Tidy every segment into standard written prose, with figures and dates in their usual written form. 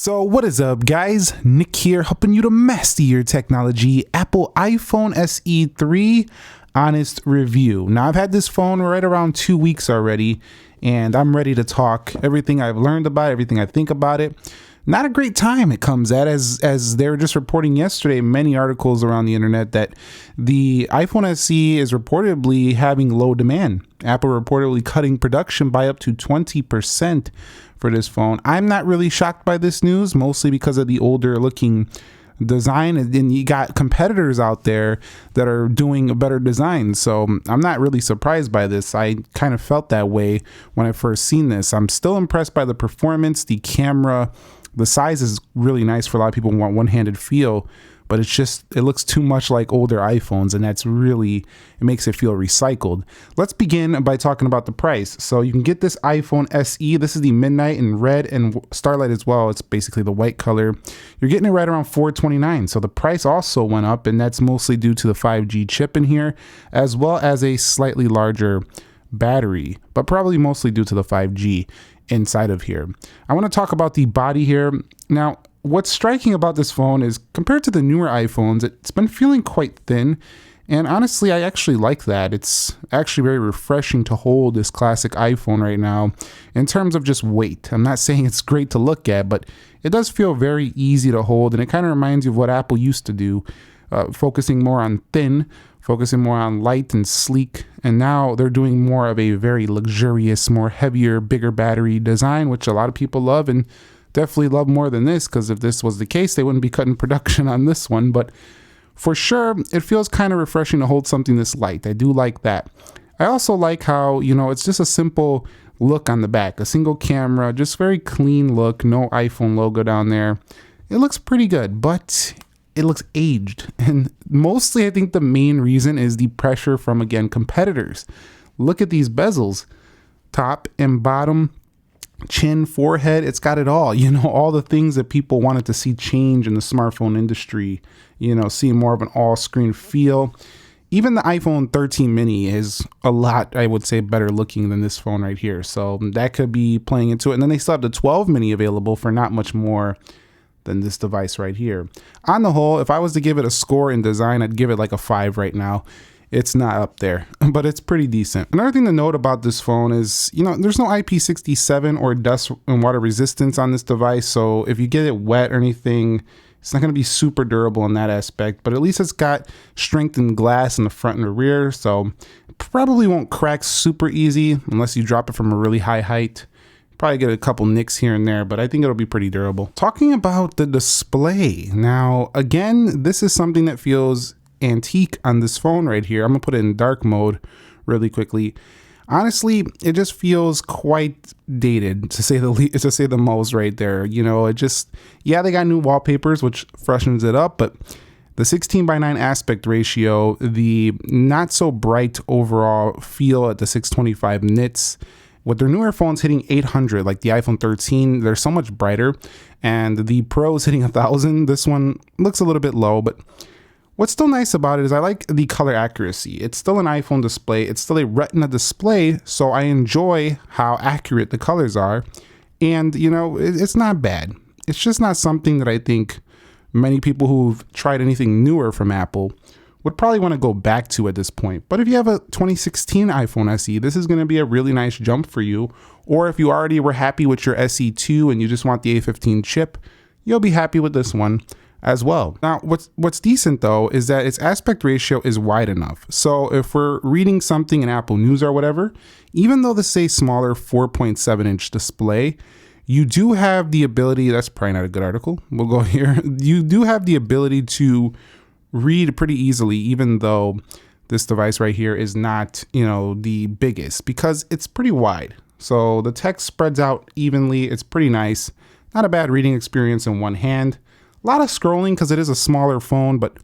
So what is up, guys? Nick here, helping you to master your technology. Apple iPhone SE 3 honest review. Now, I've had this phone right around 2 weeks already, and I'm ready to talk everything I've learned about it, everything I think about it. Not a great time it comes at, as they were just reporting yesterday, many articles around the internet, that the iPhone SE is reportedly having low demand. Apple reportedly cutting production by up to 20% for this phone. I'm not really shocked by this news, mostly because of the older looking design, and then you got competitors out there that are doing a better design. So I'm not really surprised by this. I kind of felt that way when I first seen this. I'm still impressed by the performance, the camera. The size is really nice for a lot of people who want one-handed feel, but it looks too much like older iPhones, and it makes it feel recycled. Let's begin by talking about the price. So you can get this iPhone SE. This is the Midnight in red and Starlight as well. It's basically the white color. You're getting it right around $429. So the price also went up, and that's mostly due to the 5G chip in here, as well as a slightly larger battery, but probably mostly due to the 5G inside of here. I want to talk about the body here. Now, what's striking about this phone is, compared to the newer iPhones, it's been feeling quite thin, and honestly, I actually like that. It's actually very refreshing to hold this classic iPhone right now in terms of just weight. I'm not saying it's great to look at, but it does feel very easy to hold, and it kind of reminds you of what Apple used to do, focusing more on thin, focusing more on light and sleek, and now they're doing more of a very luxurious, more heavier, bigger battery design, which a lot of people love, and definitely love more than this, because if this was the case, they wouldn't be cutting production on this one. But for sure, it feels kind of refreshing to hold something this light. I do like that. I also like how, it's just a simple look on the back, a single camera, just very clean look, no iPhone logo down there. It looks pretty good, but it looks aged, and mostly I think the main reason is the pressure from, again, competitors. Look at these bezels, top and bottom, chin, forehead, it's got it all. All the things that people wanted to see change in the smartphone industry, seeing more of an all-screen feel. Even the iPhone 13 mini is a lot, I would say, better looking than this phone right here, so that could be playing into it. And then they still have the 12 mini available for not much more than this device right here. On the whole, if I was to give it a score in design, I'd give it like a 5 right now. It's not up there, but it's pretty decent. Another thing to note about this phone is, there's no IP67 or dust and water resistance on this device, so if you get it wet or anything, it's not going to be super durable in that aspect, but at least it's got strengthened glass in the front and the rear, so it probably won't crack super easy unless you drop it from a really high height. Probably get a couple nicks here and there, but I think it'll be pretty durable. Talking about the display. Now, again, this is something that feels antique on this phone right here. I'm gonna put it in dark mode really quickly. Honestly, it just feels quite dated, to say the most right there. They got new wallpapers, which freshens it up, but the 16:9 aspect ratio, the not so bright overall feel at the 625 nits. With their newer phones hitting 800, like the iPhone 13, they're so much brighter, and the Pro is hitting 1000. This one looks a little bit low, but what's still nice about it is I like the color accuracy. It's still an iPhone display. It's still a Retina display, so I enjoy how accurate the colors are, and it's not bad. It's just not something that I think many people who've tried anything newer from Apple would probably want to go back to at this point. But if you have a 2016 iPhone SE, this is going to be a really nice jump for you. Or if you already were happy with your SE2 and you just want the A15 chip, you'll be happy with this one as well. Now, what's decent though is that its aspect ratio is wide enough. So if we're reading something in Apple News or whatever, even though this is a smaller 4.7-inch display, you do have the ability, that's probably not a good article, we'll go here. You do have the ability to read pretty easily, even though this device right here is not, the biggest, because it's pretty wide. So the text spreads out evenly. It's pretty nice. Not a bad reading experience in one hand. A lot of scrolling because it is a smaller phone, but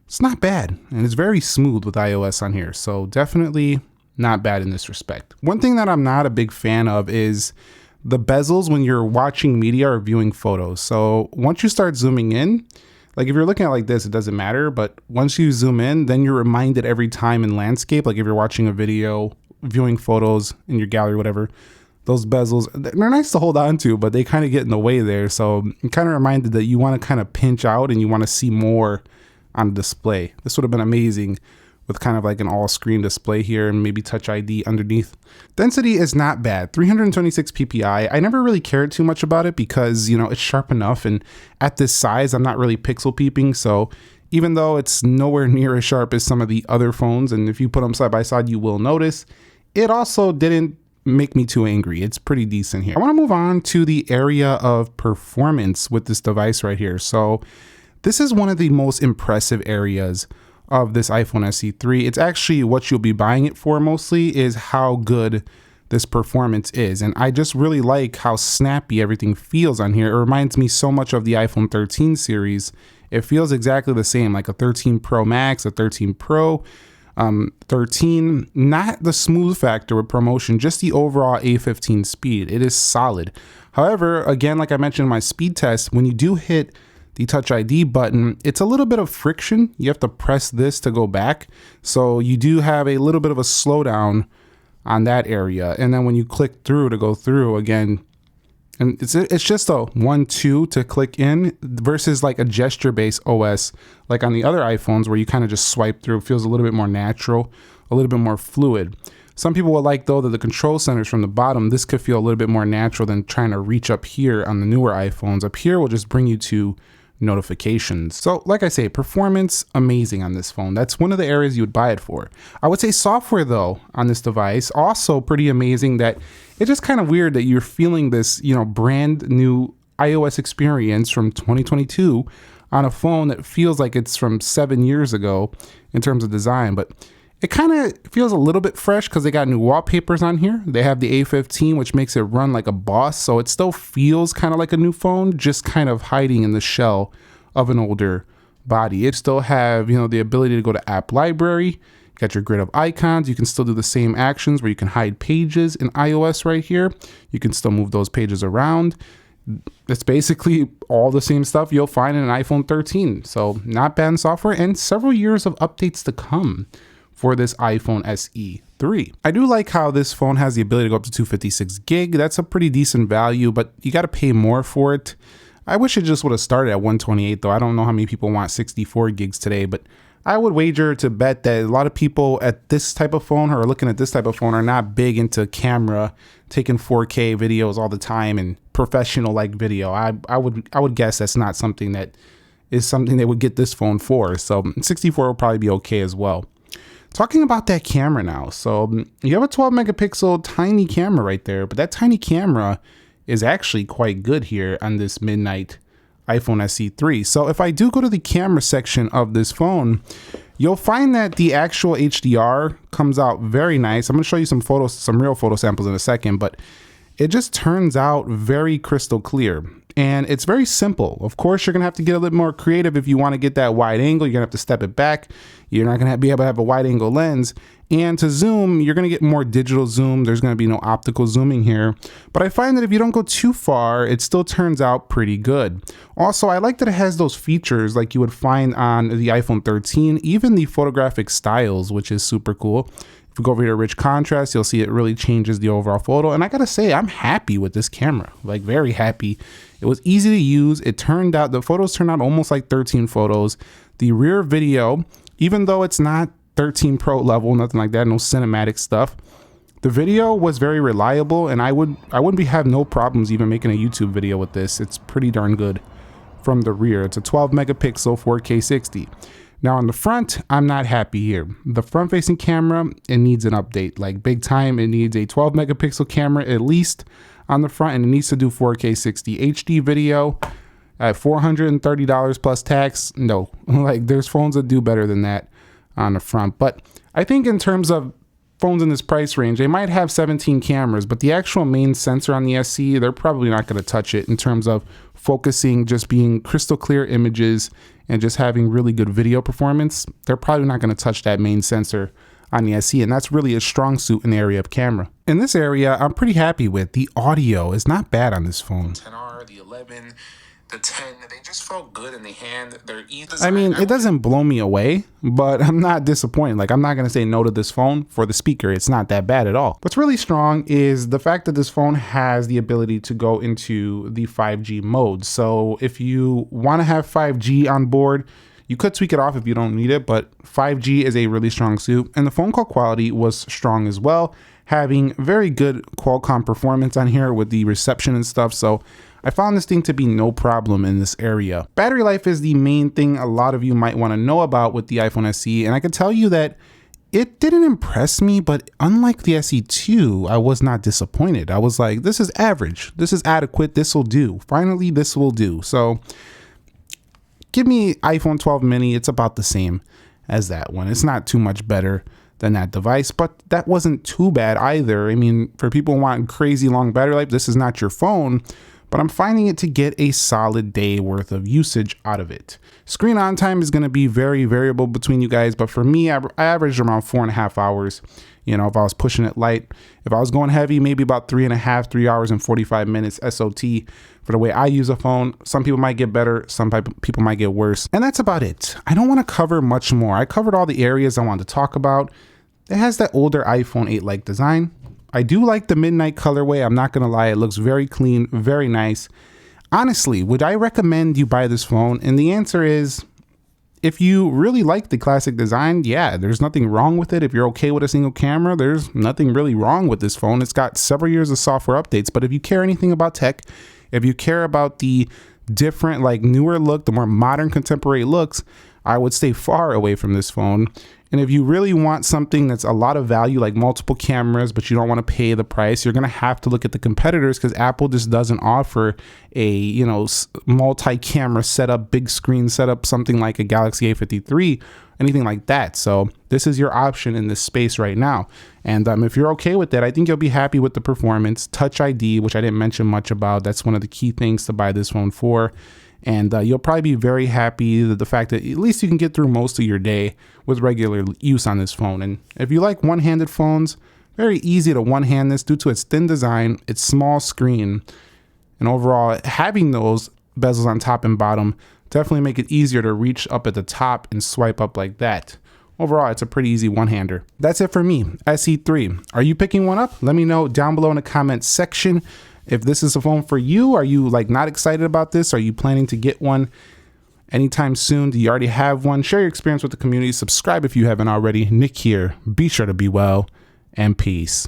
it's not bad. And it's very smooth with iOS on here. So definitely not bad in this respect. One thing that I'm not a big fan of is the bezels when you're watching media or viewing photos. So once you start zooming in, like if you're looking at it like this, it doesn't matter, but once you zoom in, then you're reminded every time in landscape, like if you're watching a video, viewing photos in your gallery, whatever, those bezels, they're nice to hold on to, but they kind of get in the way there. So I'm kind of reminded that you want to kind of pinch out and you want to see more on the display. This would have been amazing with kind of like an all screen display here and maybe Touch ID underneath. Density is not bad, 326 ppi. I never really cared too much about it because, you know, it's sharp enough, and at this size, I'm not really pixel peeping. So even though it's nowhere near as sharp as some of the other phones, and if you put them side by side, you will notice, it also didn't make me too angry. It's pretty decent here. I want to move on to the area of performance with this device right here. So this is one of the most impressive areas of this iPhone SE3. It's actually what you'll be buying it for mostly, is how good this performance is. And I just really like how snappy everything feels on here. It reminds me so much of the iPhone 13 series. It feels exactly the same, like a 13 Pro Max, a 13 Pro, 13, not the smooth factor with ProMotion, just the overall A15 speed. It is solid. However, again, like I mentioned in my speed test, when you do hit the Touch ID button, it's a little bit of friction. You have to press this to go back. So you do have a little bit of a slowdown on that area. And then when you click through to go through again, and it's just a 1-2 to click in versus like a gesture-based OS, like on the other iPhones where you kind of just swipe through. It feels a little bit more natural, a little bit more fluid. Some people will like, though, that the control centers from the bottom, this could feel a little bit more natural than trying to reach up here on the newer iPhones. Up here will just bring you to notifications. So like I say, performance amazing on this phone. That's one of the areas you would buy it for. I would say software though on this device also pretty amazing. That it's just kind of weird that you're feeling this, you know, brand new iOS experience from 2022 on a phone that feels like it's from 7 years ago in terms of design. But it kind of feels a little bit fresh because they got new wallpapers on here. They have the A15, which makes it run like a boss. So it still feels kind of like a new phone, just kind of hiding in the shell of an older body. It still have, you know, the ability to go to app library. You got your grid of icons. You can still do the same actions where you can hide pages in iOS right here. You can still move those pages around. It's basically all the same stuff you'll find in an iPhone 13. So not bad in software, and several years of updates to come for this iPhone SE3. I do like how this phone has the ability to go up to 256 gig. That's a pretty decent value, but you got to pay more for it. I wish it just would have started at 128 though. I don't know how many people want 64 gigs today, but I would wager to bet that a lot of people at this type of phone or looking at this type of phone are not big into camera, taking 4K videos all the time and professional like video. I would guess that's not something that is something they would get this phone for. So 64 will probably be okay as well. Talking about that camera now. So you have a 12 megapixel tiny camera right there, but that tiny camera is actually quite good here on this midnight iPhone SE3. So if I do go to the camera section of this phone, you'll find that the actual HDR comes out very nice. I'm gonna show you some photos, some real photo samples in a second, but it just turns out very crystal clear. And it's very simple. Of course, you're gonna have to get a little more creative if you wanna get that wide angle. You're gonna have to step it back. You're not gonna be able to have a wide angle lens. And to zoom, you're gonna get more digital zoom. There's gonna be no optical zooming here. But I find that if you don't go too far, it still turns out pretty good. Also, I like that it has those features like you would find on the iPhone 13, even the photographic styles, which is super cool. If we go over here to rich contrast, you'll see it really changes the overall photo. And I gotta say, I'm happy with this camera, like very happy. It was easy to use. It turned out, the photos turned out almost like 13 photos. The rear video, even though it's not 13 Pro level, nothing like that, no cinematic stuff, the video was very reliable, and I wouldn't have no problems even making a YouTube video with this. It's pretty darn good from the rear. It's a 12 megapixel 4K 60. Now on the front, I'm not happy here. The front facing camera, it needs an update, like big time. It needs a 12 megapixel camera at least on the front, and it needs to do 4K 60 HD video at $430 plus tax. No, like there's phones that do better than that on the front. But I think in terms of phones in this price range, they might have 17 cameras, but the actual main sensor on the SE, they're probably not going to touch it in terms of focusing, just being crystal clear images and just having really good video performance. They're probably not going to touch that main sensor on the SE, and that's really a strong suit in the area of camera. In this area, I'm pretty happy with. The audio is not bad on this phone. 10R, the 11, the 10, they just felt good in the hand. They're easy. I mean, it doesn't blow me away, but I'm not disappointed. Like, I'm not going to say no to this phone for the speaker. It's not that bad at all. What's really strong is the fact that this phone has the ability to go into the 5G mode. So if you want to have 5G on board, you could tweak it off if you don't need it, but 5G is a really strong suit. And the phone call quality was strong as well, having very good Qualcomm performance on here with the reception and stuff. So I found this thing to be no problem in this area. Battery life is the main thing a lot of you might want to know about with the iPhone SE. And I can tell you that it didn't impress me, but unlike the SE2, I was not disappointed. I was like, this is average. This is adequate. This will do. Finally, this will do. So give me iPhone 12 mini. It's about the same as that one. It's not too much better than that device, but that wasn't too bad either. I mean, for people who want crazy long battery life, this is not your phone, but I'm finding it to get a solid day worth of usage out of it. Screen on time is going to be very variable between you guys, but for me, I averaged around 4.5 hours. You know, if I was pushing it light, if I was going heavy, maybe about 3 hours and 45 minutes SOT for the way I use a phone. Some people might get better, some people might get worse. And that's about it. I don't want to cover much more. I covered all the areas I wanted to talk about. It has that older iPhone 8-like design. I do like the midnight colorway. I'm not going to lie. It looks very clean, very nice. Honestly, would I recommend you buy this phone? And the answer is, if you really like the classic design, yeah, there's nothing wrong with it. If you're okay with a single camera, there's nothing really wrong with this phone. It's got several years of software updates, but if you care anything about tech, if you care about the different, like newer look, the more modern contemporary looks, I would stay far away from this phone. And if you really want something that's a lot of value, like multiple cameras, but you don't want to pay the price, you're going to have to look at the competitors, because Apple just doesn't offer a, you know, multi-camera setup, big screen setup, something like a Galaxy A53, anything like that. So this is your option in this space right now. And if you're okay with that, I think you'll be happy with the performance. Touch ID, which I didn't mention much about, that's one of the key things to buy this phone for. And you'll probably be very happy that the fact that at least you can get through most of your day with regular use on this phone. And if you like one-handed phones, very easy to one-hand this due to its thin design, its small screen, and overall having those bezels on top and bottom definitely make it easier to reach up at the top and swipe up like that. Overall, it's a pretty easy one-hander. That's it for me, SE3. Are you picking one up? Let me know down below in the comments section. If this is a phone for you, are you like not excited about this? Are you planning to get one anytime soon? Do you already have one? Share your experience with the community. Subscribe if you haven't already. Nick here. Be sure to be well, and peace.